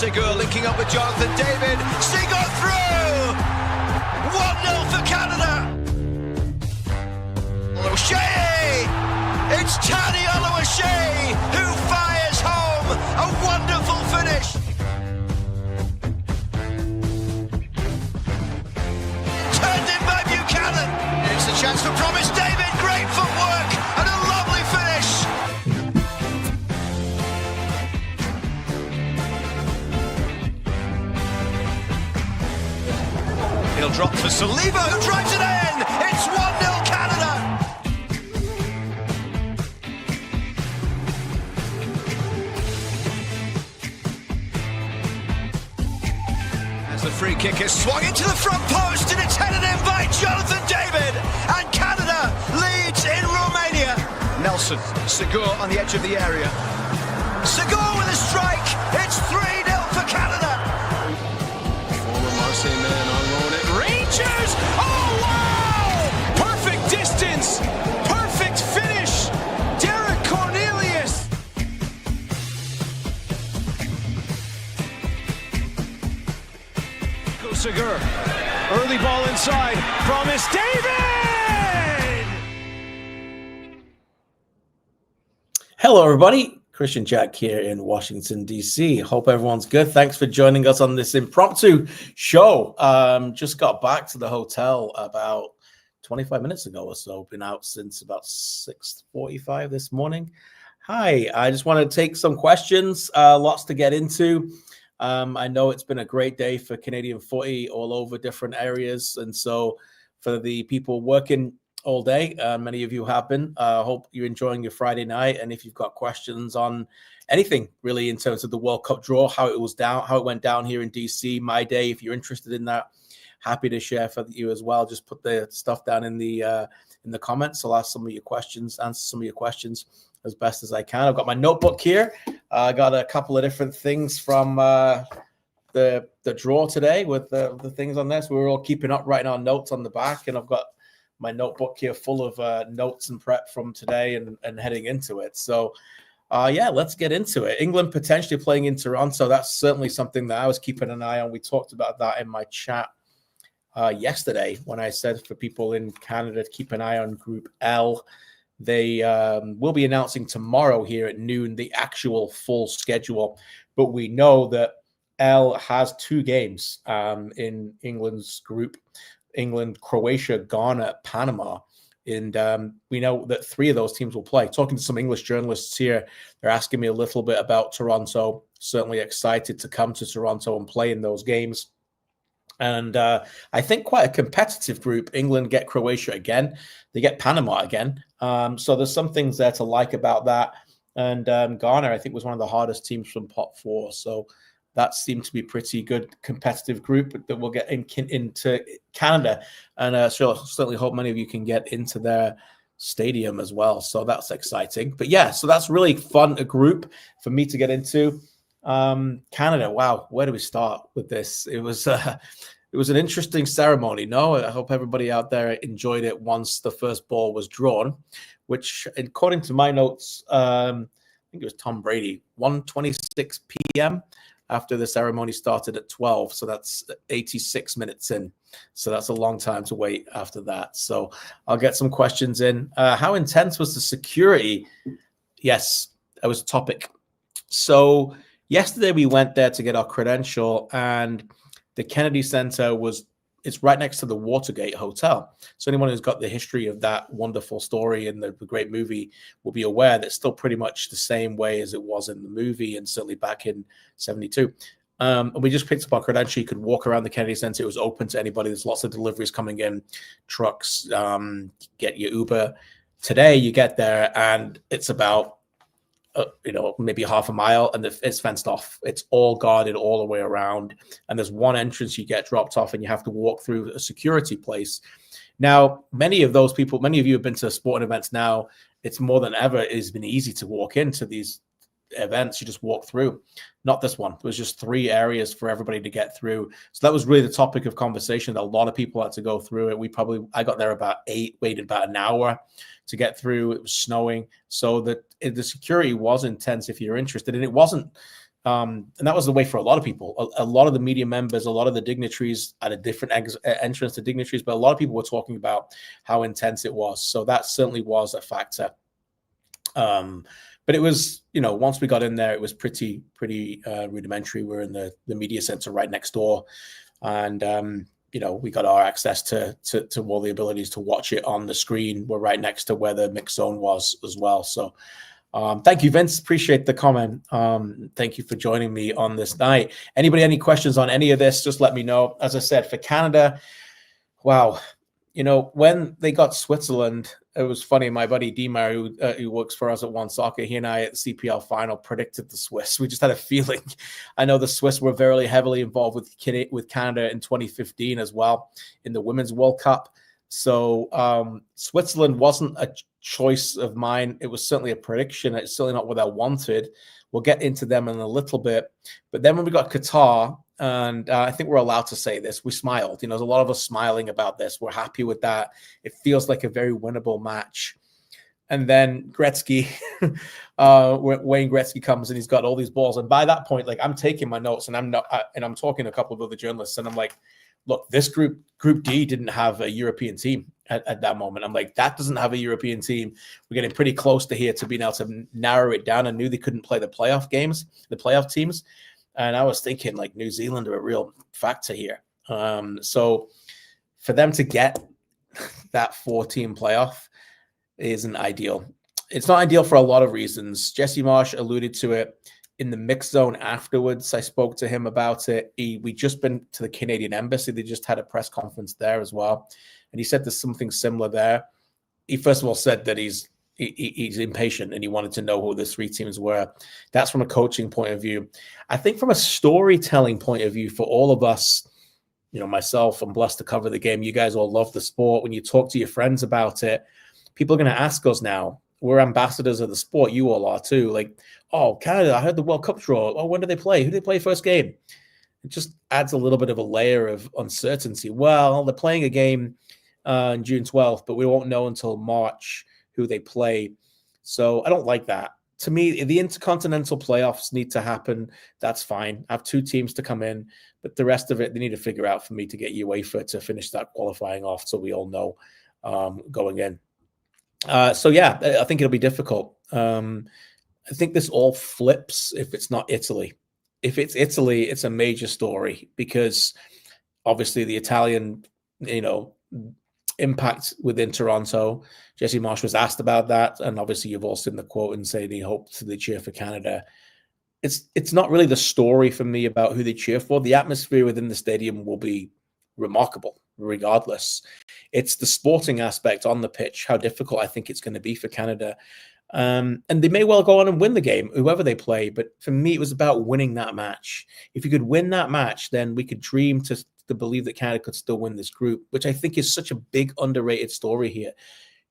Segur linking up with Jonathan David. Segur through! 1-0 for Canada! O'Shea! It's Tani O'Shea who fires home a wonderful finish! Turned in by Buchanan. It's a chance for Promise David. Great footwork and a lovely finish. He'll drop for Saliba, who drives it in. It's 1-0 Canada. As the free kick is swung into the front post, and it's headed in by Jonathan David. And Canada leads in Romania. Nelson, Segur on the edge of the area. Segur with a strike. It's 3-0 for Canada. Former Marseille man on loan at Rangers! Oh, wow! Perfect distance! Perfect finish! Derek Cornelius! Segur. Early ball inside. Promise David! Hello, everybody. Kristian Jack here in Washington, D.C. Hope everyone's good. Thanks for joining us on this impromptu show. Just got back to the hotel about 25 minutes ago or so. Been out since about 6:45 this morning. Hi, I just want to take some questions. Lots to get into. I know it's been a great day for Canadian footy all over different areas. And so for the people working all day, many of you have been. Hope you're enjoying your Friday night. And if you've got questions on anything really in terms of the World Cup draw, how it went down here in DC, my day, if you're interested in that, happy to share for you as well. Just put the stuff down in the comments. I'll ask some of your questions, answer some of your questions as best as I can. I've got my notebook here. I got a couple of different things from the draw today with the things on this. We're all keeping up, writing our notes on the back, and I've got my notebook here full of notes and prep from today and heading into it. So, let's get into it. England potentially playing in Toronto. That's certainly something that I was keeping an eye on. We talked about that in my chat yesterday when I said for people in Canada to keep an eye on Group L. They will be announcing tomorrow here at noon the actual full schedule. But we know that L has two games in England's group. England, Croatia, Ghana, Panama. And we know that three of those teams will play. Talking to some English journalists here, they're asking me a little bit about Toronto. Certainly excited to come to Toronto and play in those games. And I think quite a competitive group. England get Croatia again. They get Panama again. So there's some things there to like about that. And Ghana, I think, was one of the hardest teams from Pot 4. So that seemed to be pretty good competitive group that we'll get into Canada. And certainly hope many of you can get into their stadium as well. So that's exciting. But yeah, so that's really fun, a group for me to get into. Canada, wow, where do we start with this? It was an interesting ceremony. No, I hope everybody out there enjoyed it once the first ball was drawn, which according to my notes, I think it was Tom Brady, 1:26 p.m. after the ceremony started at 12. So that's 86 minutes in. So that's a long time to wait after that. So I'll get some questions in. How intense was the security? Yes, that was a topic. So yesterday we went there to get our credential, and the Kennedy Center it's right next to the Watergate Hotel. So anyone who's got the history of that wonderful story and the great movie will be aware that it's still pretty much the same way as it was in the movie, and certainly back in 72. And we just picked up our credential. You could walk around the Kennedy Center. It was open to anybody. There's lots of deliveries coming in, trucks, get your Uber. Today you get there and it's about maybe half a mile, and it's fenced off. It's all guarded all the way around. And there's one entrance you get dropped off, and you have to walk through a security place. Now, many of you have been to sporting events now. It's more than ever. It has been easy to walk into these events. You just walk through. Not this one. There was just 3 areas for everybody to get through. So that was really the topic of conversation. A lot of people had to go through it. I got there about 8, waited about an hour to get through. It was snowing. So the security was intense if you're interested. And it wasn't And that was the way for a lot of people. A lot of the media members, a lot of the dignitaries had a different entrance to dignitaries, but a lot of people were talking about how intense it was. So that certainly was a factor. But it was, once we got in there, it was pretty rudimentary. We're in the media center right next door. And, we got our access to all the abilities to watch it on the screen. We're right next to where the mix zone was as well. So thank you, Vince. Appreciate the comment. Thank you for joining me on this night. Anybody, any questions on any of this, just let me know. As I said, for Canada, wow. When they got Switzerland, it was funny. My buddy Dimar, who works for us at One Soccer, he and I at the CPL final predicted the Swiss. We just had a feeling. I know the Swiss were very heavily involved with Canada in 2015 as well in the Women's World Cup. So Switzerland wasn't a choice of mine. It was certainly a prediction. It's certainly not what I wanted. We'll get into them in a little bit. But then when we got Qatar, and I think we're allowed to say this, we smiled. There's a lot of us smiling about this. We're happy with that. It feels like a very winnable match. And then Gretzky, Wayne Gretzky comes and he's got all these balls. And by that point, I'm taking my notes and I'm talking to a couple of other journalists and I'm like, look, this group D didn't have a European team at that moment. I'm like, that doesn't have a European team. We're getting pretty close to here to being able to narrow it down. I knew they couldn't play the playoff games, the playoff teams. And I was thinking New Zealand are a real factor here. So for them to get that 4-team playoff isn't ideal. It's not ideal for a lot of reasons. Jesse Marsch alluded to it in the mix zone afterwards. I spoke to him about it. We just been to the Canadian embassy. They just had a press conference there as well. And he said there's something similar there. He first of all said that he's impatient and he wanted to know who the 3 teams were. That's from a coaching point of view. I think from a storytelling point of view for all of us, myself, I'm blessed to cover the game. You guys all love the sport. When you talk to your friends about it, people are going to ask us now. We're ambassadors of the sport. You all are too. Oh, Canada, I heard the World Cup draw. Oh, when do they play? Who do they play first game? It just adds a little bit of a layer of uncertainty. Well, they're playing a game on June 12th, but we won't know until March who they play. So I don't like that. To me, the intercontinental playoffs need to happen. That's fine. I have 2 teams to come in, but the rest of it, they need to figure out for me to get UEFA to finish that qualifying off so we all know going in. So yeah, I think it'll be difficult. I think this all flips if it's not Italy. If it's Italy, it's a major story because obviously the Italian, impact within Toronto. Jesse Marsch was asked about that, and obviously you've all seen the quote and say they hope to cheer for Canada. It's not really the story for me about who they cheer for. The atmosphere within the stadium will be remarkable, regardless. It's the sporting aspect on the pitch, how difficult I think it's going to be for Canada. And they may well go on and win the game, whoever they play. But for me, it was about winning that match. If you could win that match, then we could dream to believe that Canada could still win this group, which I think is such a big underrated story here.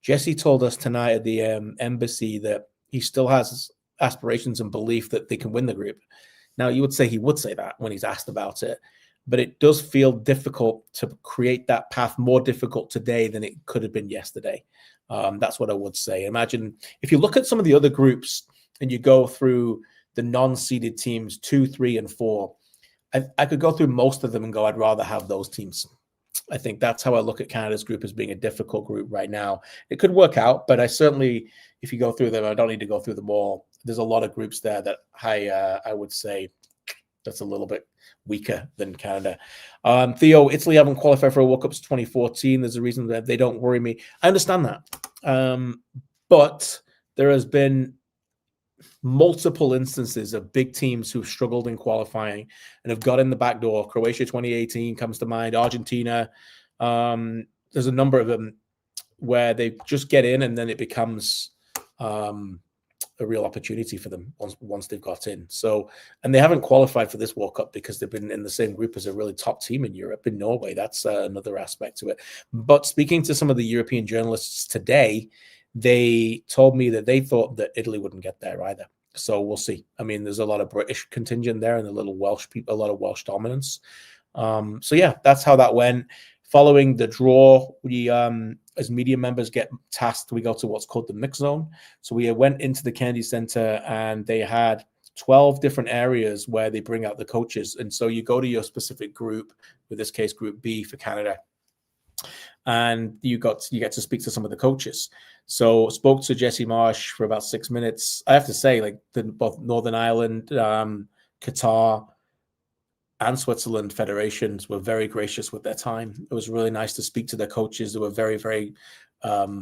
Jesse told us tonight at the embassy that he still has aspirations and belief that they can win the group. Now, you would say he would say that when he's asked about it, but it does feel difficult to create that path, more difficult today than it could have been yesterday. That's what I would say. Imagine if you look at some of the other groups and you go through the non-seeded teams 2, 3, and 4, I could go through most of them and go, I'd rather have those teams. I think that's how I look at Canada's group as being a difficult group right now. It could work out, but I certainly, if you go through them, I don't need to go through them all. There's a lot of groups there that I would say that's a little bit weaker than Canada. Theo, Italy haven't qualified for a World Cup since 2014. There's a reason that they don't worry me. I understand that. But there has been multiple instances of big teams who've struggled in qualifying and have got in the back door. Croatia 2018 comes to mind, Argentina. There's a number of them where they just get in and then it becomes a real opportunity for them once they've got in. So, and they haven't qualified for this World Cup because they've been in the same group as a really top team in Europe, in Norway. That's another aspect to it. But speaking to some of the European journalists today, they told me that they thought that Italy wouldn't get there either. So we'll see. I mean, there's a lot of British contingent there and a lot of Welsh dominance. So yeah, that's how that went. Following the draw, we, as media members, get tasked. We go to what's called the mix zone. So we went into the Kennedy Center and they had 12 different areas where they bring out the coaches. And so you go to your specific group, in this case, Group B for Canada, and you get to speak to some of the coaches. So spoke to Jesse Marsch for about 6 minutes. I have to say, like both Northern Ireland, Qatar, and Switzerland federations were very gracious with their time. It was really nice to speak to their coaches. They were very, very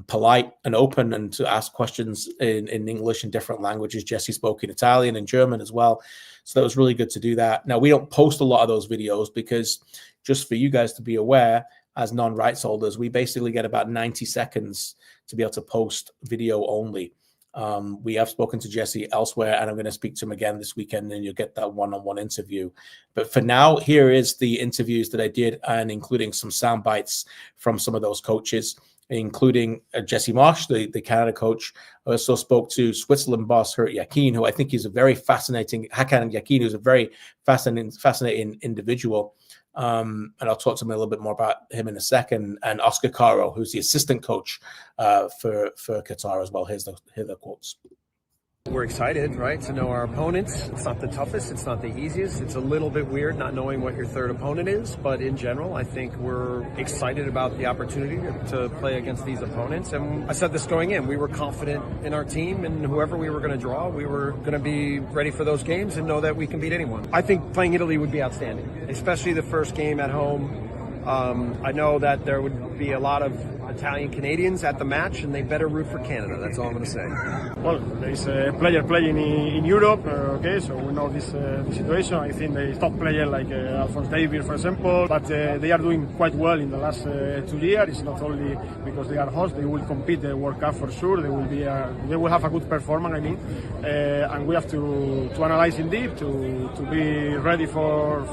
polite and open, and to ask questions in English and different languages. Jesse spoke in Italian and German as well. So that was really good to do that. Now, we don't post a lot of those videos because, just for you guys to be aware, as non-rights holders, we basically get about 90 seconds to be able to post video only. We have spoken to Jesse elsewhere, and I'm going to speak to him again this weekend, and you'll get that one-on-one interview. But for now, here is the interviews that I did, and including some sound bites from some of those coaches, including Jesse Marsch, the Canada coach. I also spoke to Switzerland boss Hakan Yakin, who I think is a very fascinating fascinating individual. And I'll talk to him a little bit more about him in a second. And Oscar Caro, who's the assistant coach for Qatar as well. Here are the quotes. We're excited, right, to know our opponents. It's not the toughest, it's not the easiest. It's a little bit weird not knowing what your third opponent is, but in general, I think we're excited about the opportunity to play against these opponents. And I said this going in, we were confident in our team, and whoever we were going to draw, we were going to be ready for those games and know that we can beat anyone. I think playing Italy would be outstanding, especially the first game at home. I know that there would be a lot of Italian Canadians at the match, and they better root for Canada. That's all I'm going to say. Well, there is a player playing in Europe, okay, so we know this situation. I think the top player like Alphonse Davies, for example, but they are doing quite well in the last 2 years. It's not only because they are hosts; they will compete the World Cup for sure. They will have a good performance. I mean, and we have to analyze indeed to be ready for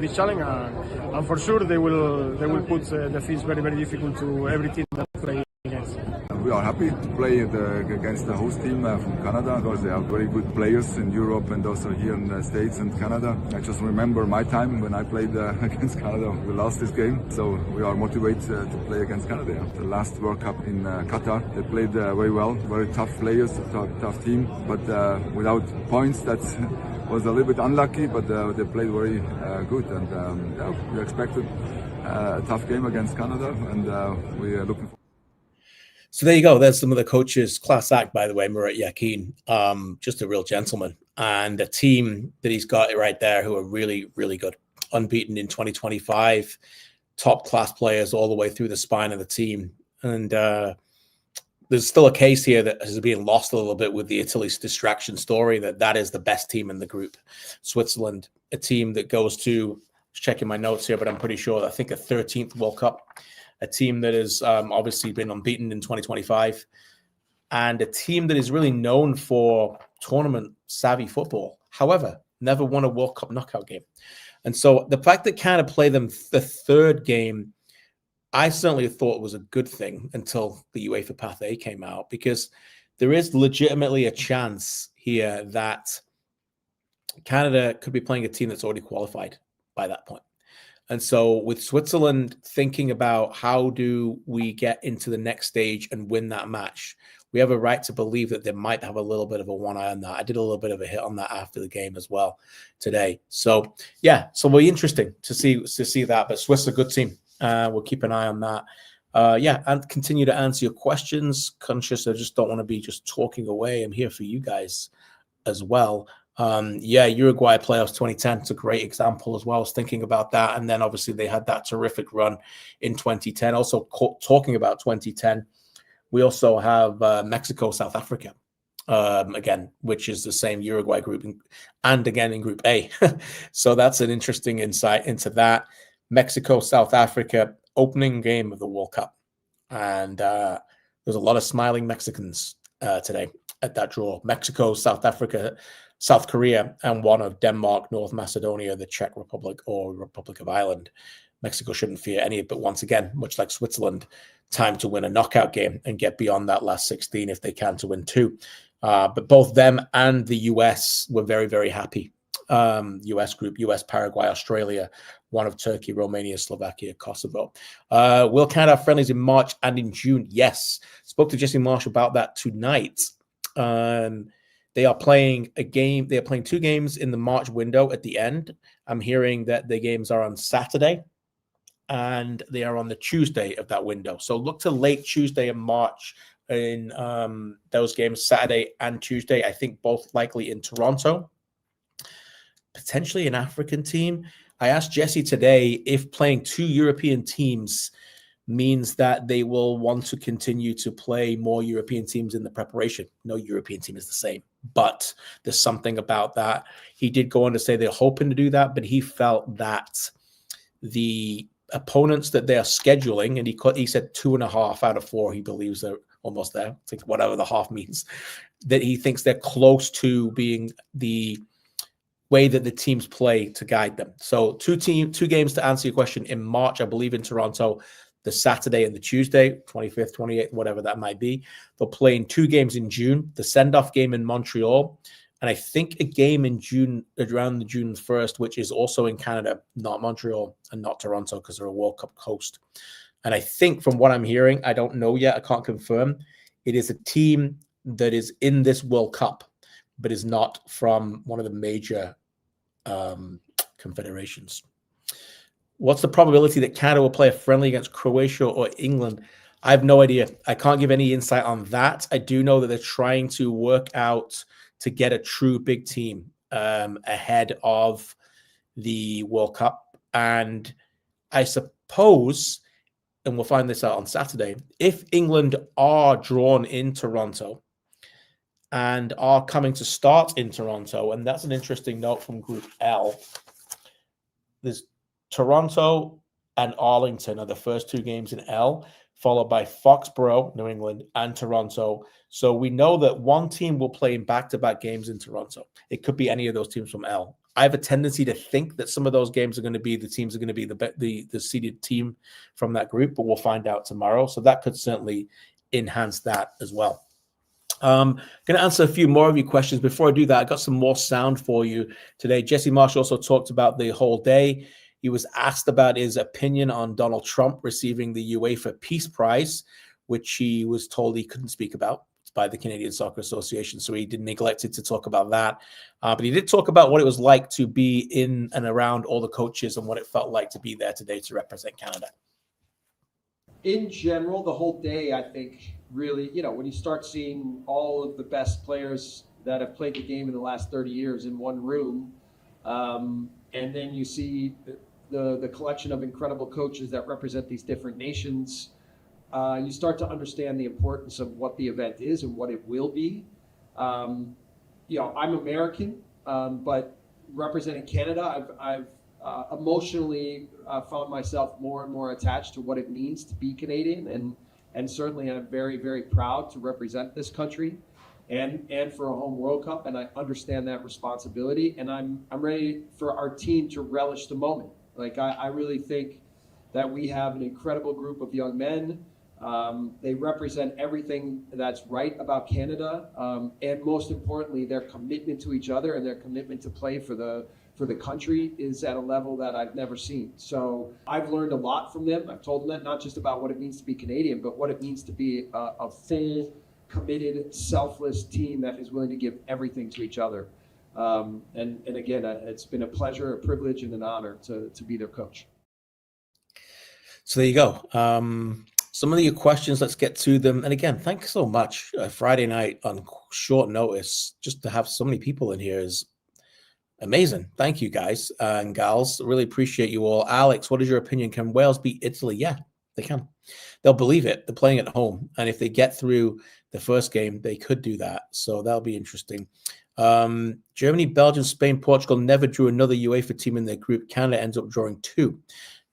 this challenge, and for sure they will put the things very, very difficult to every team that play against. We are happy to play against the host team from Canada, because they have very good players in Europe and also here in the States and Canada. I just remember my time when I played against Canada. We lost this game, so we are motivated to play against Canada. The last World Cup in Qatar, they played very well, very tough players, tough team, but without points. That was a little bit unlucky, but they played very good, and we expected a tough game against Canada, and we are looking forward. So there you go. There's some of the coaches. Class act, by the way, Murat Yakin. Just a real gentleman. And a team that he's got right there who are really, really good. Unbeaten in 2025. Top class players all the way through the spine of the team. And there's still a case here that is being lost a little bit with the Italy's distraction story, that is the best team in the group. Switzerland, a team that goes to, checking my notes here, but I'm pretty sure, I think a 13th World Cup. A team that has obviously been unbeaten in 2025, and a team that is really known for tournament-savvy football. However, never won a World Cup knockout game. And so the fact that Canada play them the third game, I certainly thought was a good thing until the UEFA Path A came out, because there is legitimately a chance here that Canada could be playing a team that's already qualified by that point. And so with Switzerland thinking about how do we get into the next stage and win that match, we have a right to believe that they might have a little bit of a one eye on that. I did a little bit of a hit on that after the game as well today. So yeah, so it'll be interesting to see that. But Swiss are a good team. We'll keep an eye on that. Yeah, and continue to answer your questions. Conscious, I just don't want to be just talking away. I'm here for you guys as well. Yeah, Uruguay playoffs 2010 is a great example as well. I was thinking about that. And then obviously they had that terrific run in 2010. Also talking about 2010, we also have Mexico, South Africa, again, which is the same Uruguay group, and again in Group A. So that's an interesting insight into that. Mexico, South Africa, opening game of the World Cup. And there's a lot of smiling Mexicans today at that draw. Mexico, South Africa, South Korea, and one of Denmark, North Macedonia, the Czech Republic, or Republic of Ireland. Mexico shouldn't fear any, but once again, much like Switzerland, time to win a knockout game and get beyond that last 16 if they can to win 2. But both them and the US were very, very happy. US group, US, Paraguay, Australia, one of Turkey, Romania, Slovakia, Kosovo. Will Canada have friendlies in March and in June? Yes. Spoke to Jesse Marsch about that tonight. They are playing a game. They are playing 2 games in the March window at the end. I'm hearing that the games are on Saturday and they are on the Tuesday of that window. So look to late Tuesday in March in those games, Saturday and Tuesday. I think both likely in Toronto. Potentially an African team. I asked Jesse today if playing 2 European teams means that they will want to continue to play more European teams in the preparation. No European team is the same, but there's something about that. He did go on to say they're hoping to do that, but he felt that the opponents that they are scheduling, and he said 2.5 out of 4, he believes they're almost there. I think whatever the half means, that he thinks they're close to being the way that the teams play to guide them. So 2 games to answer your question in March, I believe in Toronto, the Saturday and the Tuesday, 25th, 28th, whatever that might be. They'll play in 2 games in June, the send-off game in Montreal, and I think a game in June, around the June 1st, which is also in Canada, not Montreal and not Toronto because they're a World Cup host. And I think from what I'm hearing, I don't know yet, I can't confirm, it is a team that is in this World Cup, but is not from one of the major confederations. What's the probability that Canada will play a friendly against Croatia or England? I have no idea. I can't give any insight on that. I do know that they're trying to work out to get a true big team ahead of the World Cup. And I suppose, and we'll find this out on Saturday, if England are drawn in Toronto and are coming to start in Toronto, and that's an interesting note from Group L, there's Toronto and Arlington are the first 2 games in L, followed by Foxborough, New England, and Toronto. So we know that one team will play in back-to-back games in Toronto. It could be any of those teams from L. I have a tendency to think that some of those games are going to be the teams are going to be the seeded team from that group, but we'll find out tomorrow. So that could certainly enhance that as well. I'm going to answer a few more of your questions. Before I do that, I got some more sound for you today. Jesse Marsch also talked about the whole day. He was asked about his opinion on Donald Trump receiving the UEFA Peace Prize, which he was told he couldn't speak about by the Canadian Soccer Association. So he neglected to talk about that. But he did talk about what it was like to be in and around all the coaches and what it felt like to be there today to represent Canada. In general, the whole day, I think, really, when you start seeing all of the best players that have played the game in the last 30 years in one room, and then you see the collection of incredible coaches that represent these different nations, you start to understand the importance of what the event is and what it will be. I'm American, but representing Canada, I've emotionally found myself more and more attached to what it means to be Canadian, and certainly I'm very, very proud to represent this country and for a home World Cup, and I understand that responsibility, and I'm ready for our team to relish the moment. Like, I really think that we have an incredible group of young men. They represent everything that's right about Canada, and most importantly, their commitment to each other and their commitment to play for the country is at a level that I've never seen. So I've learned a lot from them. I've told them that, not just about what it means to be Canadian, but what it means to be a full, committed, selfless team that is willing to give everything to each other. And again, it's been a pleasure, a privilege, and an honor to be their coach. So there you go. Some of your questions, let's get to them. And again, thanks so much. Friday night on short notice, just to have so many people in here is amazing. Thank you, guys and gals. Really appreciate you all. Alex, what is your opinion? Can Wales beat Italy? Yeah, they can. They'll believe it. They're playing at home. And if they get through the first game, they could do that. So that'll be interesting. Germany, Belgium, Spain, Portugal never drew another UEFA team in their group. Canada ends up drawing 2.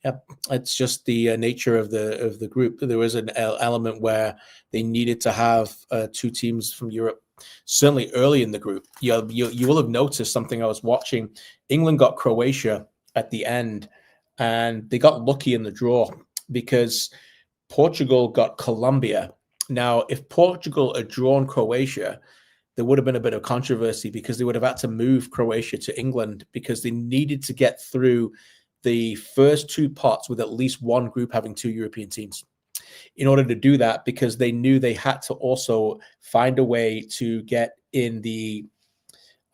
Yep, it's just the nature of the group. There was an element where they needed to have 2 teams from Europe. Certainly early in the group, you will have noticed something. I was watching. England got Croatia at the end, and they got lucky in the draw because Portugal got Colombia. Now, if Portugal had drawn Croatia, there would have been a bit of controversy because they would have had to move Croatia to England because they needed to get through the first 2 pots with at least one group having 2 European teams in order to do that, because they knew they had to also find a way to get in the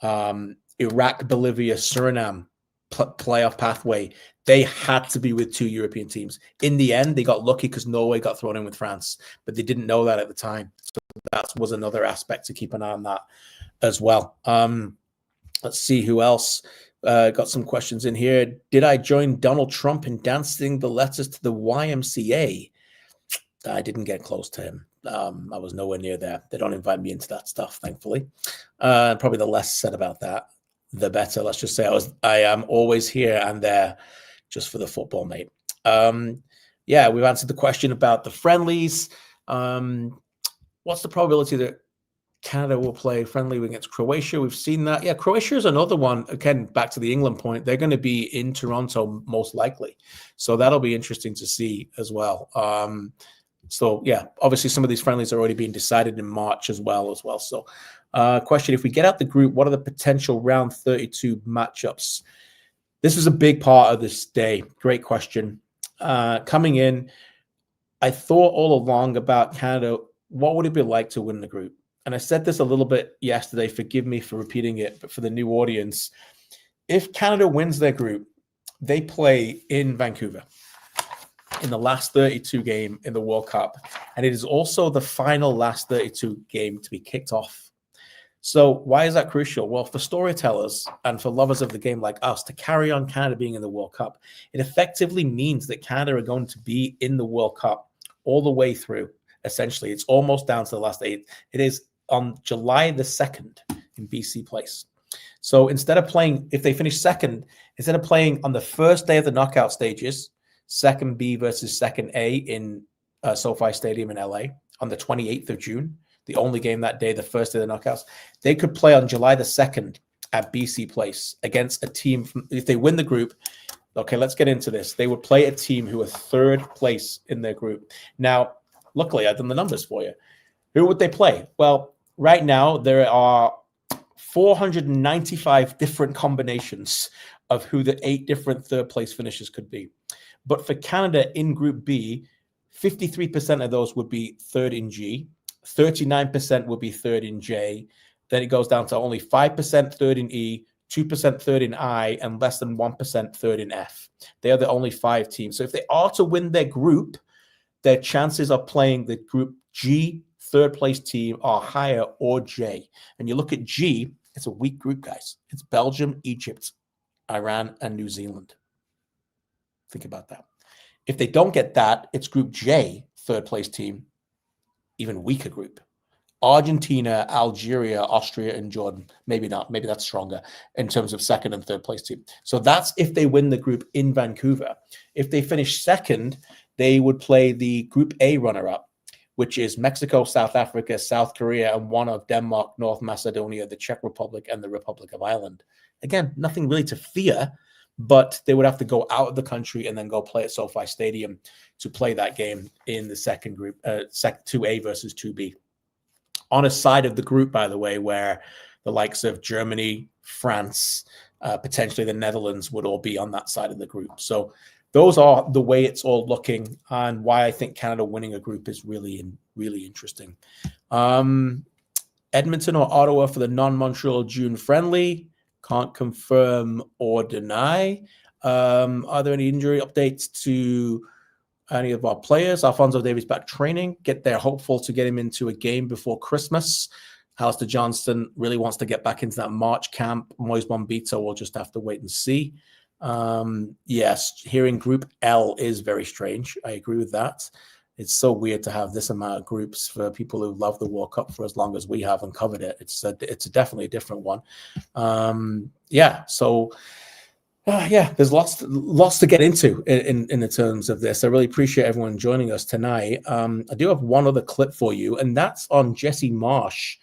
Iraq, Bolivia, Suriname playoff pathway. They had to be with 2 European teams. In the end, they got lucky because Norway got thrown in with France, but they didn't know that at the time. So that was another aspect to keep an eye on that as well. Let's see who else. Got some questions in here. Did I join Donald Trump in dancing the letters to the YMCA? I didn't get close to him. I was nowhere near there. They don't invite me into that stuff, thankfully. Probably the less said about that, the better. Let's just say I am always here and there just for the football, mate. Yeah, we've answered the question about the friendlies. What's the probability that Canada will play friendly against Croatia? We've seen that. Yeah, Croatia is another one. Again, back to the England point, they're going to be in Toronto most likely. So that'll be interesting to see as well. So, yeah, obviously some of these friendlies are already being decided in March as well. So, question, if we get out the group, what are the potential round 32 matchups? This is a big part of this day. Great question. Coming in, I thought all along about Canada, what would it be like to win the group? And I said this a little bit yesterday, forgive me for repeating it, but for the new audience, if Canada wins their group, they play in Vancouver in the last 32 game in the World Cup. And it is also the final last 32 game to be kicked off. So why is that crucial? Well, for storytellers and for lovers of the game like us to carry on Canada being in the World Cup, it effectively means that Canada are going to be in the World Cup all the way through. Essentially, it's almost down to the last 8. It is on July the 2nd in BC Place. So instead of playing, if they finish second, instead of playing on the first day of the knockout stages, second B versus second A in SoFi Stadium in LA on the 28th of June, the only game that day, the first day of the knockouts, they could play on July the 2nd at BC Place against a team. If they win the group, okay, let's get into this. They would play a team who are third place in their group. Now, luckily, I've done the numbers for you. Who would they play? Well, right now, there are 495 different combinations of who the 8 different third place finishers could be. But for Canada in Group B, 53% of those would be third in G, 39% would be third in J. Then it goes down to only 5% third in E, 2% third in I, and less than 1% third in F. They are the only 5 teams. So if they are to win their group, their chances of playing the Group G third place team are higher, or J. And you look at G, it's a weak group, guys. It's Belgium, Egypt, Iran, and New Zealand. Think about that. If they don't get that, it's Group J, third place team, even weaker group. Argentina, Algeria, Austria, and Jordan. Maybe not. Maybe that's stronger in terms of second and third place team. So that's if they win the group in Vancouver. If they finish second, they would play the Group A runner-up, which is Mexico, South Africa, South Korea, and one of Denmark, North Macedonia, the Czech Republic, and the Republic of Ireland. Again, nothing really to fear, but they would have to go out of the country and then go play at SoFi Stadium to play that game in the second group, 2A versus 2B. On a side of the group, by the way, where the likes of Germany, France, potentially the Netherlands would all be on that side of the group. So those are the way it's all looking, and why I think Canada winning a group is really interesting. Edmonton or Ottawa for the non-Montreal June friendly. Can't confirm or deny. Are there any injury updates to any of our players? Alfonso Davies back training. Get there, hopeful to get him into a game before Christmas. Alistair Johnston really wants to get back into that March camp. Moise Bombito will just have to wait and see. Yes, hearing Group L is very strange. I agree with that. It's so weird to have this amount of groups for people who love the World Cup for as long as we have and covered it. It's definitely a different one. There's lots to get into in the terms of this. I really appreciate everyone joining us tonight. I do have one other clip for you, and that's on Jesse Marsch.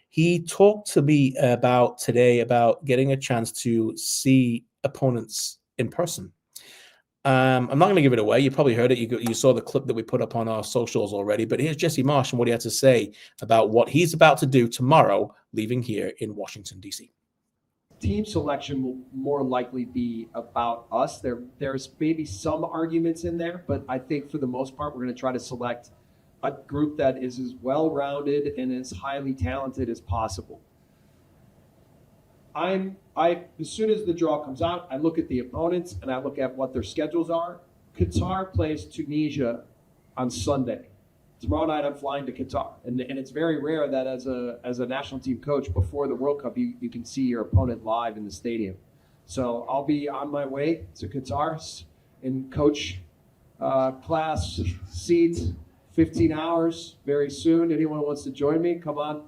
He talked to me today about getting a chance to see opponents in person. I'm not going to give it away. You probably heard it. You saw the clip that we put up on our socials already. But here's Jesse Marsch and what he had to say about what he's about to do tomorrow, leaving here in Washington, D.C. Team selection will more likely be about us. There's maybe some arguments in there, but I think for the most part, we're going to try to select a group that is as well-rounded and as highly talented as possible. as soon as the draw comes out, I look at the opponents and I look at what their schedules are. Qatar plays Tunisia on Sunday. Tomorrow night I'm flying to Qatar, and it's very rare that as a national team coach before the World Cup you can see your opponent live in the stadium. So I'll be on my way to Qatar in coach class seat, 15 hours very soon. Anyone who wants to join me, come on,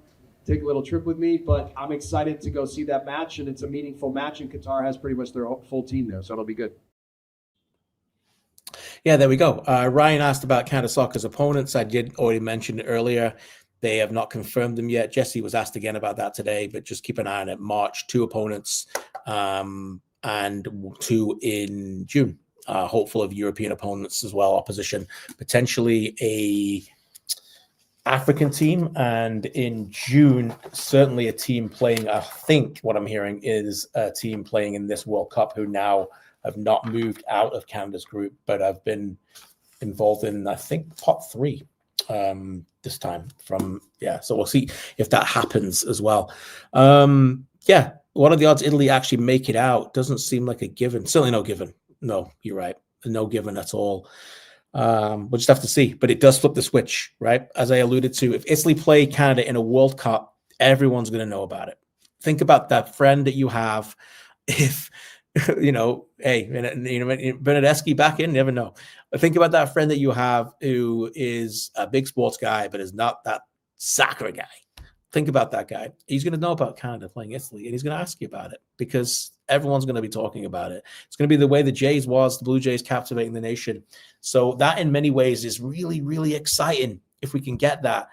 take a little trip with me. But I'm excited to go see that match, and it's a meaningful match, and Qatar has pretty much their full team there, so it'll be good. Yeah, there we go. Ryan asked about Canada Soccer's opponents. I did already mention it earlier. They have not confirmed them yet. Jesse was asked again about that today, but just keep an eye on it. March, 2 opponents, and 2 in June. Hopeful of European opponents as well, opposition, potentially a African team, and in June, certainly a team playing, I think what I'm hearing is a team playing in this World Cup who now have not moved out of Canada's group, but have been involved in, I think, pot 3 this time so we'll see if that happens as well. What are the odds Italy actually make it out? Doesn't seem like a given. Certainly no given. No, you're right. No given at all. We'll just have to see, but it does flip the switch, right? As I alluded to, if Italy play Canada in a World Cup, everyone's going to know about it. Think about that friend that you have. If hey, Bernadeschi back in, never know. But think about that friend that you have who is a big sports guy, but is not that soccer guy. Think about that guy. He's going to know about Canada playing Italy, and he's going to ask you about it because everyone's going to be talking about it. It's going to be the way the Jays was, the Blue Jays captivating the nation. So that in many ways is really, really exciting if we can get that.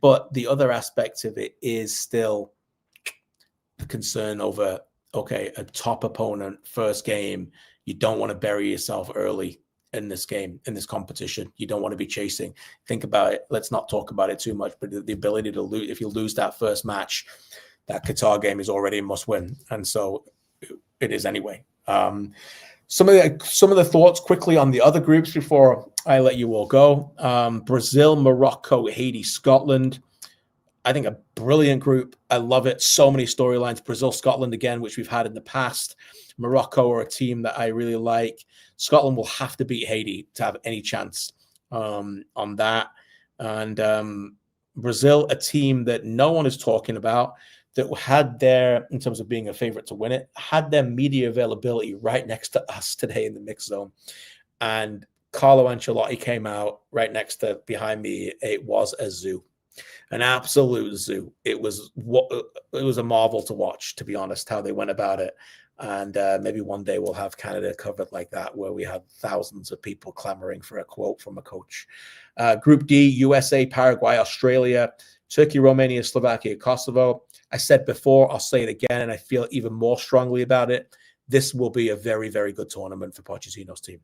But the other aspect of it is still the concern over, okay, a top opponent, first game. You don't want to bury yourself early in this game, in this competition. You don't want to be chasing. Think about it. Let's not talk about it too much, but the ability to lose, if you lose that first match, that Qatar game is already a must win. And so it is anyway. Some of the thoughts quickly on the other groups before I let you all go. Brazil, Morocco, Haiti, Scotland. I think a brilliant group. I love it. So many storylines. Brazil, Scotland again, which we've had in the past. Morocco are a team that I really like. Scotland will have to beat Haiti to have any chance on that. And Brazil, a team that no one is talking about, that had their, in terms of being a favorite to win it, had their media availability right next to us today in the mix zone. And Carlo Ancelotti came out right next to behind me. It was a zoo. An absolute zoo. It was a marvel to watch, to be honest, how they went about it. And maybe one day we'll have Canada covered like that, where we have thousands of people clamoring for a quote from a coach. Group D, USA, Paraguay, Australia, Turkey, Romania, Slovakia, Kosovo. I said before, I'll say it again, and I feel even more strongly about it. This will be a very, very good tournament for Pochettino's team.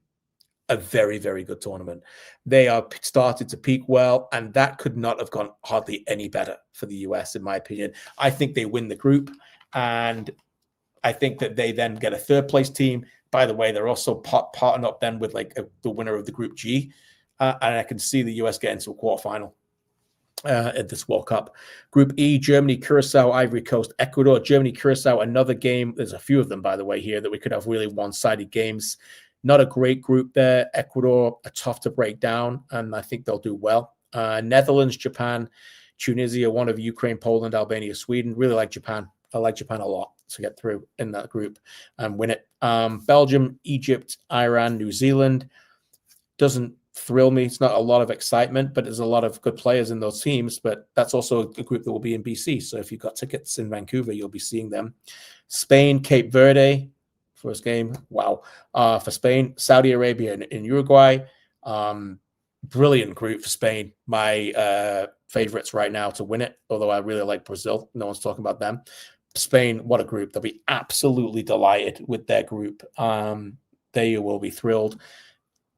A very, very good tournament. They are started to peak well, and that could not have gone hardly any better for the US, in my opinion. I think they win the group, and I think that they then get a third place team. By the way, they're also partnering up then with the winner of the Group G, and I can see the US getting to a quarterfinal at this World Cup. Group E, Germany, Curacao, Ivory Coast, Ecuador. Germany, Curacao, another game. There's a few of them, by the way, here that we could have really one-sided games. Not a great group there. Ecuador are tough to break down, and I think they'll do well. Netherlands, Japan, Tunisia, one of Ukraine, Poland, Albania, Sweden. Really like Japan. I like Japan a lot to get through in that group and win it. Belgium, Egypt, Iran, New Zealand. Doesn't thrill me. It's not a lot of excitement, but there's a lot of good players in those teams. But that's also a group that will be in BC. So if you've got tickets in Vancouver, you'll be seeing them. Spain, Cape Verde. First game, wow. For Spain, Saudi Arabia and Uruguay. Brilliant group for Spain. My favorites right now to win it, although I really like Brazil. No one's talking about them. Spain, what a group. They'll be absolutely delighted with their group. They will be thrilled.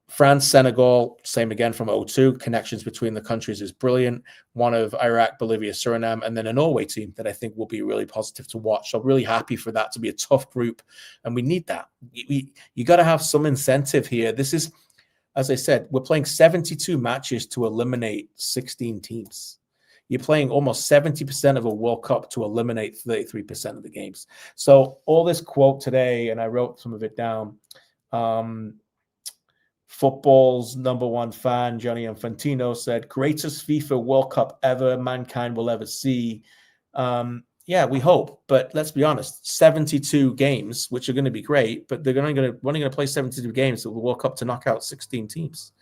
France, Senegal, same again from 0-2. Connections between the countries is brilliant. One of Iraq, Bolivia, Suriname, and then a Norway team that I think will be really positive to watch. So really happy for that to be a tough group, and we need that. You got to have some incentive here. This is, as I said, we're playing 72 matches to eliminate 16 teams. You're playing almost 70% of a World Cup to eliminate 33% of the games. So all this quote today, and I wrote some of it down, football's #1 fan, Gianni Infantino, said, greatest FIFA World Cup ever mankind will ever see. Yeah, we hope. But let's be honest, 72 games, which are going to be great, but they're only going to play 72 games of the World Cup to knock out 16 teams.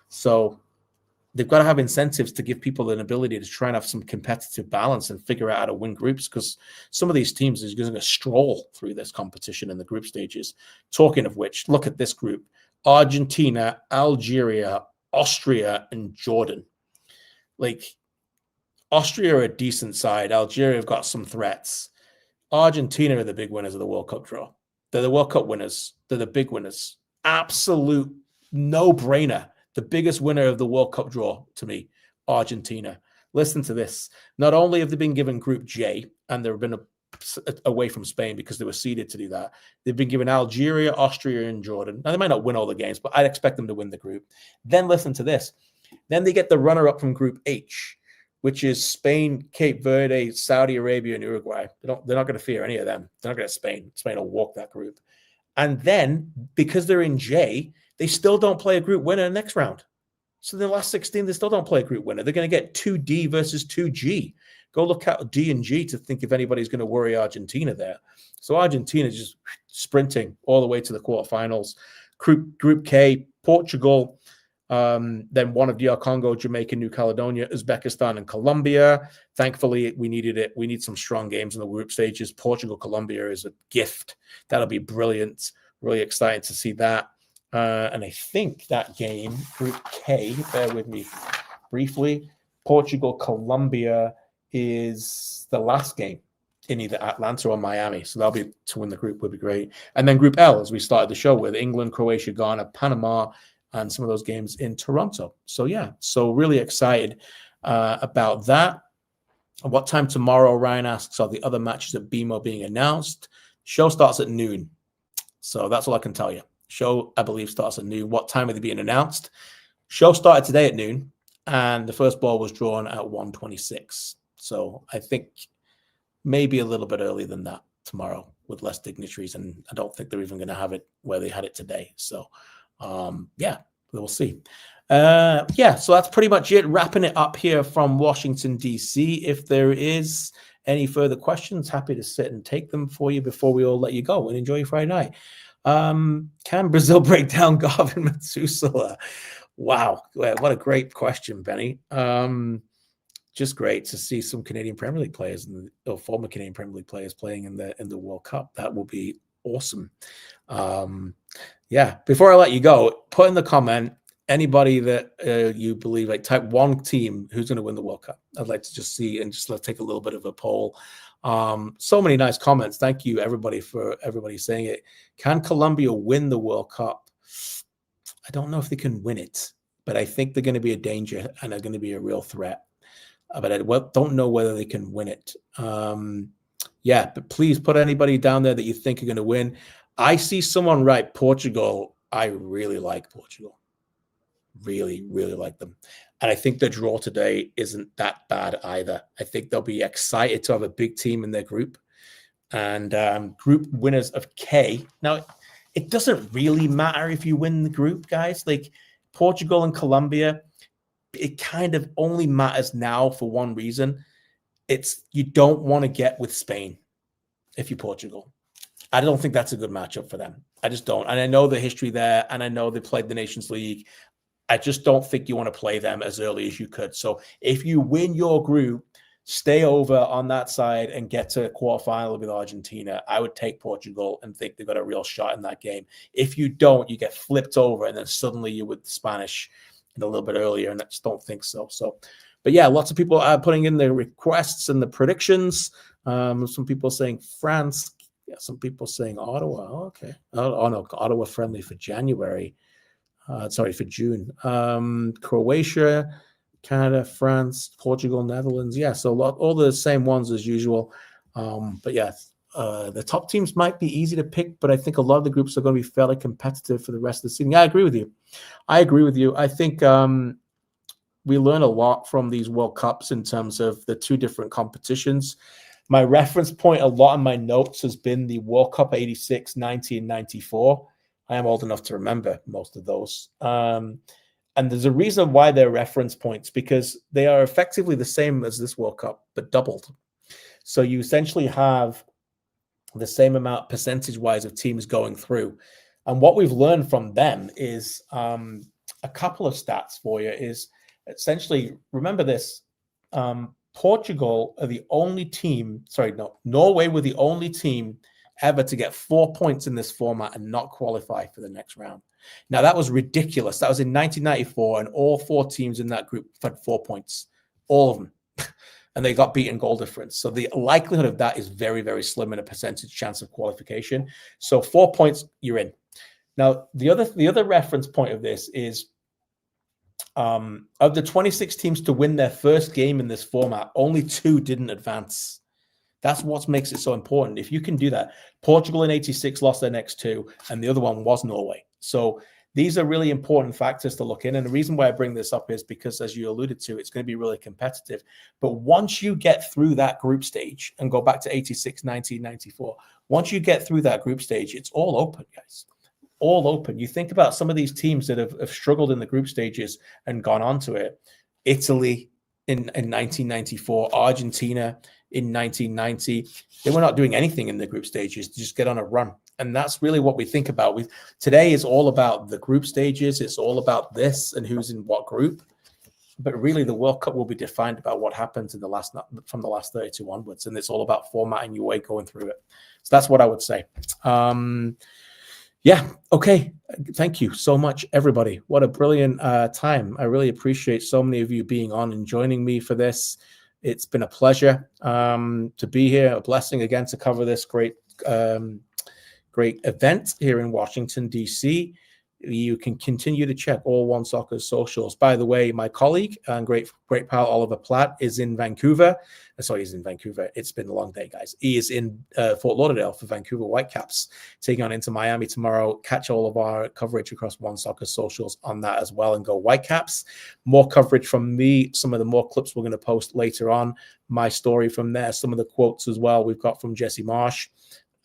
So they've got to have incentives to give people an ability to try and have some competitive balance and figure out how to win groups, because some of these teams are going to stroll through this competition in the group stages. Talking of which, look at this group. Argentina, Algeria, Austria, and Jordan. Like, Austria are a decent side. Algeria have got some threats. Argentina are the big winners of the World Cup draw. They're the World Cup winners. They're the big winners. Absolute no-brainer. The biggest winner of the World Cup draw, to me, Argentina. Listen to this. Not only have they been given Group J, and they've been away from Spain because they were seeded to do that, they've been given Algeria, Austria, and Jordan. Now, they might not win all the games, but I'd expect them to win the group. Then listen to this. Then they get the runner-up from Group H, which is Spain, Cape Verde, Saudi Arabia, and Uruguay. They're not going to fear any of them. They're not going to Spain. Spain will walk that group. And then, because they're in J, they still don't play a group winner next round. So the last 16, they still don't play a group winner. They're going to get 2D versus 2G. Go look at D and G to think if anybody's going to worry Argentina there. So Argentina is just sprinting all the way to the quarterfinals. Group K, Portugal, then one of DR Congo, Jamaica, New Caledonia, Uzbekistan, and Colombia. Thankfully, we needed it. We need some strong games in the group stages. Portugal, Colombia is a gift. That'll be brilliant. Really excited to see that. And I think that game, Group K, bear with me briefly, Portugal, Colombia is the last game in either Atlanta or Miami. So that'll be to win the group would be great. And then Group L, as we started the show with, England, Croatia, Ghana, Panama, and some of those games in Toronto. So yeah, so really excited about that. And what time tomorrow, Ryan asks, are the other matches at BMO being announced? Show starts at noon. So that's all I can tell you. Show, I believe, starts at noon. What time are they being announced? Show started today at noon, and the first ball was drawn at 1:26. So I think maybe a little bit earlier than that tomorrow with less dignitaries, and I don't think they're even going to have it where they had it today. So yeah, we'll see. Yeah, so that's pretty much it. Wrapping it up here from Washington, D.C. If there is any further questions, happy to sit and take them for you before we all let you go and enjoy your Friday night. Can Brazil break down Garvin Methuselah? Wow, what a great question, Benny. Just great to see some Canadian Premier League players or former Canadian Premier League players playing in the World Cup. That will be awesome. Yeah, before I let you go, put in the comment anybody that you believe, like type one team who's going to win the World Cup. I'd like to just see and just let's take a little bit of a poll. So many nice comments. Thank you, everybody, for everybody saying it. Can Colombia win the World Cup? I don't know if they can win it, but I think they're going to be a danger and they're going to be a real threat. But I don't know whether they can win it. Yeah, but please put anybody down there that you think are going to win. I see someone right, Portugal. I really like Portugal. Really, really like them. And I think the draw today isn't that bad either. I think they'll be excited to have a big team in their group. And group winners of K. Now, it doesn't really matter if you win the group, guys. Like Portugal and Colombia, it kind of only matters now for one reason. It's you don't want to get with Spain if you're Portugal. I don't think that's a good matchup for them. I just don't. And I know the history there, and I know they played the Nations League. I just don't think you want to play them as early as you could. So if you win your group, stay over on that side and get to a quarterfinal with Argentina. I would take Portugal and think they've got a real shot in that game. If you don't, you get flipped over, and then suddenly you're with the Spanish a little bit earlier, and I just don't think so. But yeah, lots of people are putting in their requests and the predictions. Some people saying France. Yeah, some people saying Ottawa. Oh, okay. Oh no, Ottawa friendly for January. For June. Croatia, Canada, France, Portugal, Netherlands. Yeah, so all the same ones as usual. But yeah, the top teams might be easy to pick, but I think a lot of the groups are going to be fairly competitive for the rest of the season. Yeah, I agree with you. I think we learn a lot from these World Cups in terms of the two different competitions. My reference point, a lot of my notes has been the World Cup 86, 90, and 94. I am old enough to remember most of those. And there's a reason why they're reference points, because they are effectively the same as this World Cup, but doubled. So you essentially have the same amount percentage-wise of teams going through. And what we've learned from them is a couple of stats for you is essentially, remember this, Portugal are the only team, Norway were the only team ever to get 4 points in this format and not qualify for the next round. Now, that was ridiculous. That was in 1994, and all 4 teams in that group had 4 points, all of them. And they got beaten goal difference. So the likelihood of that is very, very slim in a percentage chance of qualification. So 4 points, you're in. Now, the other reference point of this is of the 26 teams to win their first game in this format, only 2 didn't advance. That's what makes it so important. If you can do that, Portugal in 86 lost their next 2, and the other one was Norway. So these are really important factors to look in. And the reason why I bring this up is because, as you alluded to, it's going to be really competitive. But once you get through that group stage and go back to 86, 90, 94, once you get through that group stage, it's all open, guys. All open. You think about some of these teams that have struggled in the group stages and gone on to it. Italy in 1994, Argentina in 1990. They were not doing anything in the group stages to just get on a run. And that's really what we think about. Today is all about the group stages. It's all about this and who's in what group. But really, the World Cup will be defined about what happens in from the last 32 onwards. And it's all about formatting your way going through it. So that's what I would say. Yeah. Okay. Thank you so much, everybody. What a brilliant time. I really appreciate so many of you being on and joining me for this. It's been a pleasure to be here. A blessing again to cover this great event here in Washington, D.C. You can continue to check all One Soccer's socials. By the way, my colleague and great pal Oliver Platt is in Vancouver. Sorry, he's in Vancouver. It's been a long day, guys. He is in Fort Lauderdale for Vancouver Whitecaps, taking on into Miami tomorrow. Catch all of our coverage across One Soccer socials on that as well, and go Whitecaps. More coverage from me. Some of the more clips we're going to post later on. My story from there. Some of the quotes as well we've got from Jesse Marsch.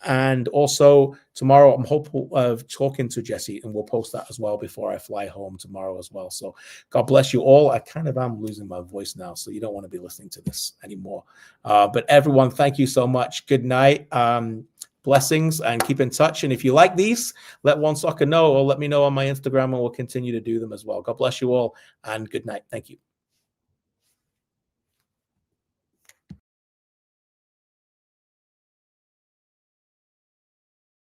And also tomorrow, I'm hopeful of talking to Jesse, and we'll post that as well before I fly home tomorrow as well. So God bless you all. I kind of am losing my voice now, so you don't want to be listening to this anymore. But everyone, thank you so much. Good night. Blessings, and keep in touch. And if you like these, let One Soccer know, or let me know on my Instagram, and we'll continue to do them as well. God bless you all, and good night. Thank you.